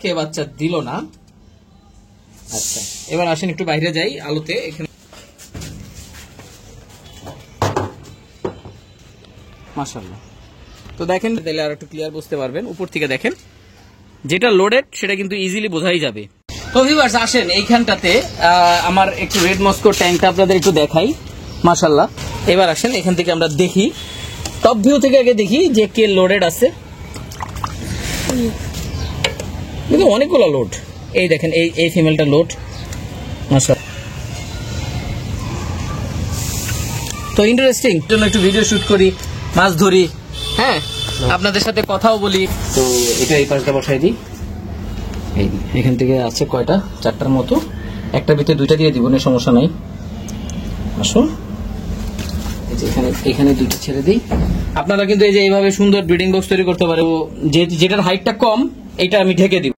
কে বাচ্চা দিল না। আচ্ছা এবার আসেন একটু বাইরে যাই আলোতে। এখানে মাশাআল্লাহ। তো দেখেন তাহলে আর একটু ক্লিয়ার বুঝতে পারবেন। উপর থেকে দেখেন যেটা লোডেড সেটা কিন্তু ইজিলি বোঝাই যাবে। তো ভিউয়ার্স আসেন এইখানটাতে আমার একটু রেড মস্কো ট্যাঙ্কটা আপনাদের একটু দেখাই। মাশাআল্লাহ। এবার আসেন এখান থেকে আমরা দেখি, টপ ভিউ থেকে আগে দেখি যে কে লোডেড আছে। কিন্তু অনেকগুলো লোড, এই দেখেন এই ফিমেলটা লোড। মাশাআল্লাহ। তো ইন্টারেস্টিং জন্য একটু ভিডিও শুট করি, মাছ ধরি, হ্যাঁ আপনাদের সাথে কথাও বলি। তো এটা এই পাশটা বসাই দিই। এখান থেকে আছে কয়টা, 4টার মতো, একটা ভিতরে 2টা দিয়ে দিব না, সমস্যা নাই। আসুন এখানে 2টা ছেড়ে দিই। আপনারা কিন্তু এই যে এইভাবে সুন্দর ব্রিডিং বক্স তৈরি করতে পারে। যেটার হাইটটা কম এটা আমি ঢেকে দিব।